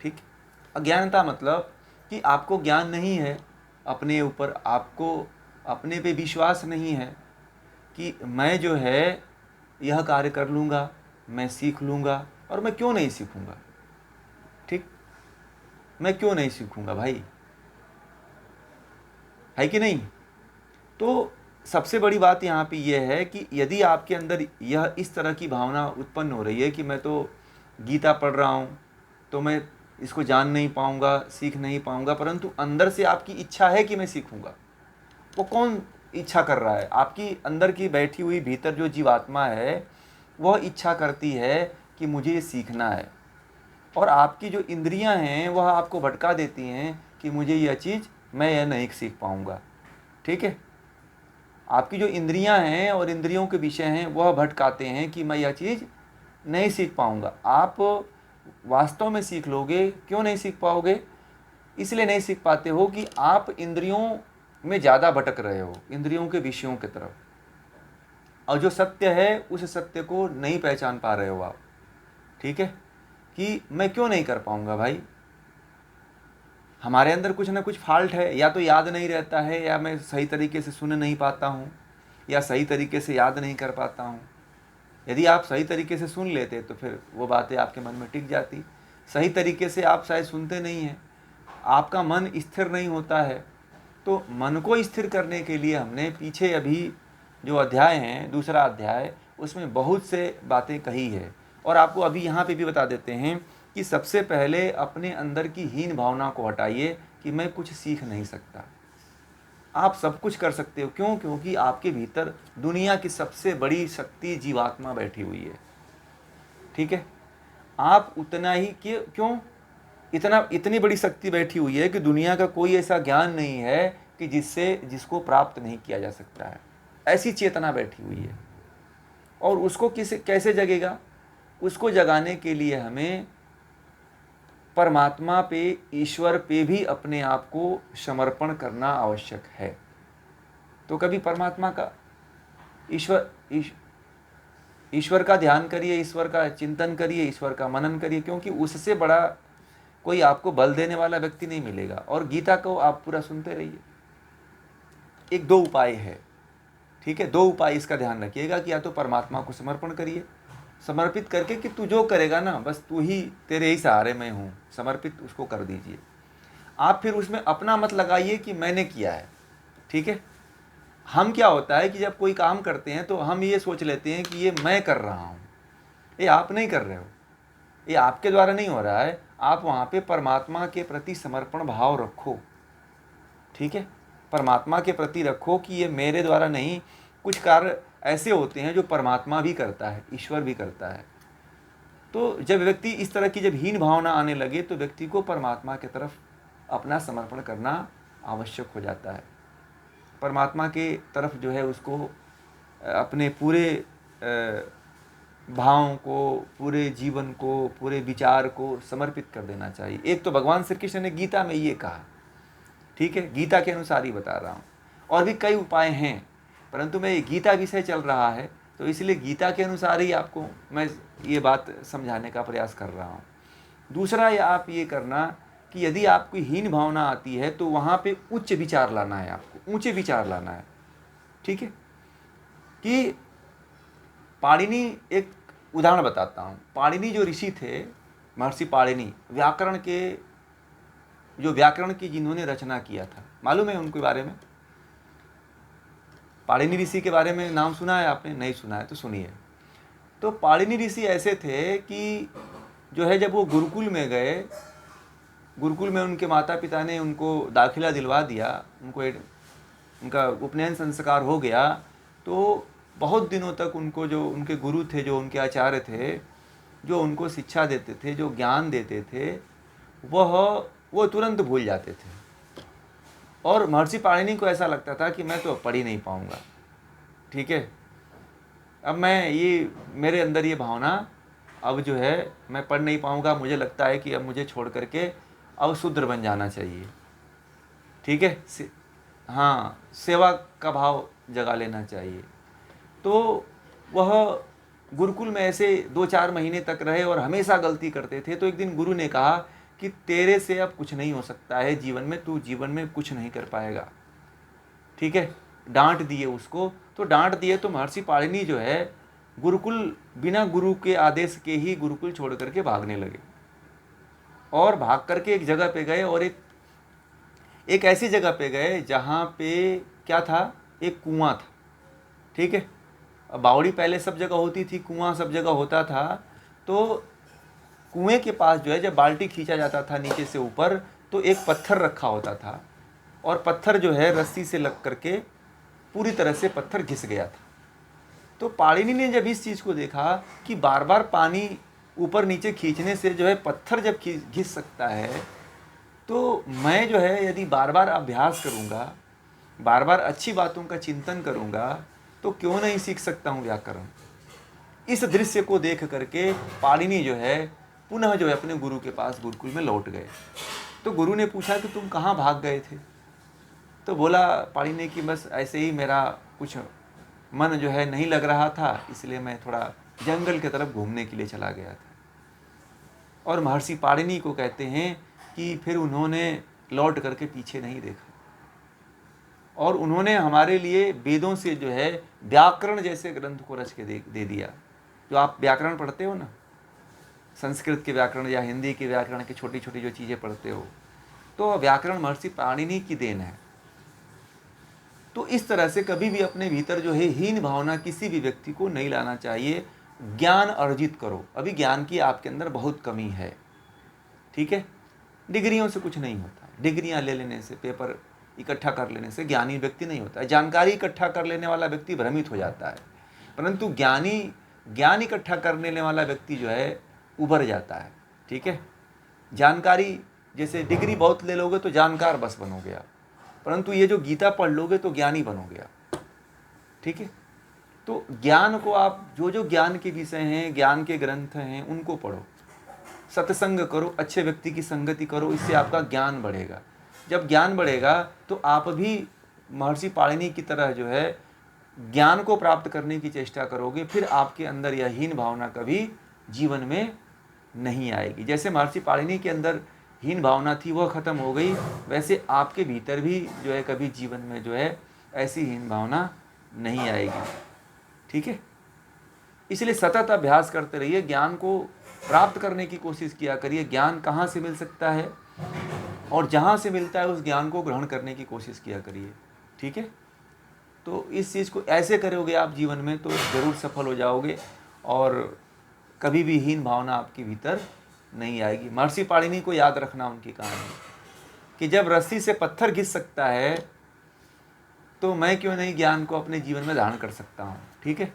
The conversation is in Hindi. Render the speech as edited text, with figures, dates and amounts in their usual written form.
ठीक। अज्ञानता मतलब कि आपको ज्ञान नहीं है अपने ऊपर, आपको अपने पे विश्वास नहीं है कि मैं जो है यह कार्य कर लूँगा, मैं सीख लूँगा, और मैं क्यों नहीं सीखूँगा। ठीक, मैं क्यों नहीं सीखूँगा भाई, है कि नहीं। तो सबसे बड़ी बात यहाँ पे यह है कि यदि आपके अंदर यह इस तरह की भावना उत्पन्न हो रही है कि मैं तो गीता पढ़ रहा हूँ, तो मैं इसको जान नहीं पाऊँगा, सीख नहीं पाऊँगा, परंतु अंदर से आपकी इच्छा है कि मैं सीखूँगा। वो कौन इच्छा कर रहा है? आपकी अंदर की बैठी हुई भीतर जो जीवात्मा है वह इच्छा करती है कि मुझे ये सीखना है, और आपकी जो इंद्रियां हैं वह आपको भटका देती हैं कि मुझे यह चीज़, मैं यह नहीं सीख पाऊँगा। ठीक है, आपकी जो इंद्रियां हैं और इंद्रियों के विषय हैं वह भटकाते हैं कि मैं यह चीज़ नहीं सीख पाऊँगा। आप वास्तव में सीख लोगे, क्यों नहीं सीख पाओगे? इसलिए नहीं सीख पाते हो कि आप इंद्रियों में ज़्यादा भटक रहे हो, इंद्रियों के विषयों की तरफ, और जो सत्य है उस सत्य को नहीं पहचान पा रहे हो आप। ठीक है, कि मैं क्यों नहीं कर पाऊँगा भाई, हमारे अंदर कुछ ना कुछ फॉल्ट है, या तो याद नहीं रहता है, या मैं सही तरीके से सुन नहीं पाता हूँ, या सही तरीके से याद नहीं कर पाता हूँ। यदि आप सही तरीके से सुन लेते तो फिर वो बातें आपके मन में टिक जाती। सही तरीके से आप शायद सुनते नहीं हैं, आपका मन स्थिर नहीं होता है। तो मन को स्थिर करने के लिए हमने पीछे अभी जो अध्याय हैं, दूसरा अध्याय, उसमें बहुत से बातें कही है, और आपको अभी यहाँ पे भी बता देते हैं कि सबसे पहले अपने अंदर की हीन भावना को हटाइए कि मैं कुछ सीख नहीं सकता। आप सब कुछ कर सकते हो। क्यों? क्योंकि आपके भीतर दुनिया की सबसे बड़ी शक्ति जीवात्मा बैठी हुई है। ठीक है, आप उतना ही क्यों, इतनी बड़ी शक्ति बैठी हुई है कि दुनिया का कोई ऐसा ज्ञान नहीं है कि जिसको प्राप्त नहीं किया जा सकता है। ऐसी चेतना बैठी हुई है, और उसको कैसे जगेगा? उसको जगाने के लिए हमें परमात्मा पे, ईश्वर पे भी अपने आप को समर्पण करना आवश्यक है। तो कभी परमात्मा का, ईश्वर का ध्यान करिए, ईश्वर का चिंतन करिए, ईश्वर का मनन करिए, क्योंकि उससे बड़ा कोई आपको बल देने वाला व्यक्ति नहीं मिलेगा। और गीता को आप पूरा सुनते रहिए। एक दो उपाय है, ठीक है, दो उपाय इसका ध्यान रखिएगा कि या तो परमात्मा को समर्पण करिए, समर्पित करके कि तू जो करेगा ना, बस तू ही, तेरे ही सहारे मैं हूँ, समर्पित उसको कर दीजिए। आप फिर उसमें अपना मत लगाइए कि मैंने किया है। ठीक है, हम क्या होता है कि जब कोई काम करते हैं तो हम ये सोच लेते हैं कि ये मैं कर रहा हूँ। ये आप नहीं कर रहे हो, ये आपके द्वारा नहीं हो रहा है। आप वहाँ पे परमात्मा के प्रति समर्पण भाव रखो। ठीक है, परमात्मा के प्रति रखो कि ये मेरे द्वारा नहीं, कुछ कार्य ऐसे होते हैं जो परमात्मा भी करता है, ईश्वर भी करता है। तो जब व्यक्ति इस तरह की जब हीन भावना आने लगे तो व्यक्ति को परमात्मा की तरफ अपना समर्पण करना आवश्यक हो जाता है। परमात्मा के तरफ जो है उसको अपने पूरे भावों को, पूरे जीवन को, पूरे विचार को समर्पित कर देना चाहिए। एक तो भगवान श्री कृष्ण ने गीता में ये कहा। ठीक है, गीता के अनुसार ही बता रहा हूँ, और भी कई उपाय हैं, परंतु मैं गीता विषय चल रहा है तो इसलिए गीता के अनुसार ही आपको मैं ये बात समझाने का प्रयास कर रहा हूँ। दूसरा ये आप ये करना कि यदि आपकी हीन भावना आती है तो वहाँ पे उच्च विचार लाना है, आपको ऊंचे विचार लाना है। ठीक है, कि पाणिनि, एक उदाहरण बताता हूँ। पाणिनि जो ऋषि थे, महर्षि पाणिनि, व्याकरण की जिन्होंने रचना किया था, मालूम है उनके बारे में? पाणिनि ऋषि के बारे में नाम सुना है आपने? नहीं सुना है तो सुनिए। तो पाणिनि ऋषि ऐसे थे कि जो है जब वो गुरुकुल में गए, गुरुकुल में उनके माता पिता ने उनको दाखिला दिलवा दिया, उनका उपनयन संस्कार हो गया, तो बहुत दिनों तक उनको जो उनके गुरु थे, जो उनके आचार्य थे, जो उनको शिक्षा देते थे, जो ज्ञान देते थे, वो तुरंत भूल जाते थे। और महर्षि पाणिनि को ऐसा लगता था कि मैं तो पढ़ ही नहीं पाऊँगा। ठीक है, अब मैं ये, मेरे अंदर ये भावना अब जो है मैं पढ़ नहीं पाऊँगा, मुझे लगता है कि अब मुझे छोड़ करके अब शूद्र बन जाना चाहिए। ठीक है, हाँ, सेवा का भाव जगा लेना चाहिए। तो वह गुरुकुल में ऐसे 2-4 महीने तक रहे और हमेशा गलती करते थे। तो एक दिन गुरु ने कहा कि तेरे से अब कुछ नहीं हो सकता है जीवन में, तू जीवन में कुछ नहीं कर पाएगा। ठीक है, डांट दिए उसको। तो डांट दिए तो महर्षि पाणिनि जो है गुरुकुल, बिना गुरु के आदेश के ही गुरुकुल छोड़ करके भागने लगे। और भाग करके एक जगह पे गए, और एक ऐसी जगह पे गए जहाँ पे क्या था, एक कुआं था। ठीक है, अब बावड़ी पहले सब जगह होती थी, कुआं सब जगह होता था। तो कुएं के पास जो है जब बाल्टी खींचा जाता था नीचे से ऊपर, तो एक पत्थर रखा होता था, और पत्थर जो है रस्सी से लग करके पूरी तरह से पत्थर घिस गया था। तो पाणिनि ने जब इस चीज़ को देखा कि बार बार पानी ऊपर नीचे खींचने से जो है पत्थर जब घिस सकता है, तो मैं जो है यदि बार बार अभ्यास करूँगा, बार बार अच्छी बातों का चिंतन करूँगा, तो क्यों नहीं सीख सकता हूँ व्याकरण। इस दृश्य को देख करके पाणिनि जो है पुनः जो है अपने गुरु के पास गुरुकुल में लौट गए। तो गुरु ने पूछा कि तुम कहाँ भाग गए थे? तो बोला पाणिनि कि बस ऐसे ही मेरा कुछ मन जो है नहीं लग रहा था, इसलिए मैं थोड़ा जंगल की तरफ घूमने के लिए चला गया था। और महर्षि पाणिनि को कहते हैं कि फिर उन्होंने लौट करके पीछे नहीं देखा, और उन्होंने हमारे लिए वेदों से जो है व्याकरण जैसे ग्रंथ को रच के दे दिया। जो आप व्याकरण पढ़ते हो ना, संस्कृत के व्याकरण या हिंदी के व्याकरण की छोटी छोटी जो चीज़ें पढ़ते हो, तो व्याकरण महर्षि पाणिनि की देन है। तो इस तरह से कभी भी अपने भीतर जो है हीन भावना किसी भी व्यक्ति को नहीं लाना चाहिए। ज्ञान अर्जित करो। अभी ज्ञान की आपके अंदर बहुत कमी है। ठीक है, डिग्रियों से कुछ नहीं होता। डिग्रियां ले लेने से, पेपर इकट्ठा कर लेने से ज्ञानी व्यक्ति नहीं होता है। जानकारी इकट्ठा कर लेने वाला व्यक्ति भ्रमित हो जाता है, परंतु ज्ञान इकट्ठा करने वाला व्यक्ति जो है उभर जाता है। ठीक है, जानकारी जैसे डिग्री बहुत ले लोगे तो जानकार बस बनोगे आप, परंतु ये जो गीता पढ़ लोगे तो ज्ञानी बनोगे आप। ठीक है, तो ज्ञान को आप जो ज्ञान के विषय हैं, ज्ञान के ग्रंथ हैं, उनको पढ़ो, सत्संग करो, अच्छे व्यक्ति की संगति करो, इससे आपका ज्ञान बढ़ेगा। जब ज्ञान बढ़ेगा तो आप भी महर्षि पाणिनि की तरह जो है ज्ञान को प्राप्त करने की चेष्टा करोगे। फिर आपके अंदर यह हीन भावना कभी जीवन में नहीं आएगी। जैसे महर्षि पाणिनि के अंदर हीन भावना थी वह खत्म हो गई, वैसे आपके भीतर भी जो है कभी जीवन में जो है ऐसी हीन भावना नहीं आएगी। ठीक है, इसलिए सतत अभ्यास करते रहिए, ज्ञान को प्राप्त करने की कोशिश किया करिए। ज्ञान कहाँ से मिल सकता है, और जहाँ से मिलता है उस ज्ञान को ग्रहण करने की कोशिश किया करिए। ठीक है, तो इस चीज़ को ऐसे करोगे आप जीवन में तो ज़रूर सफल हो जाओगे, और कभी भी हीन भावना आपके भीतर नहीं आएगी। महर्षि पाणिनि को याद रखना उनकी कहानी, कि जब रस्सी से पत्थर घिस सकता है तो मैं क्यों नहीं ज्ञान को अपने जीवन में धारण कर सकता हूँ। ठीक है।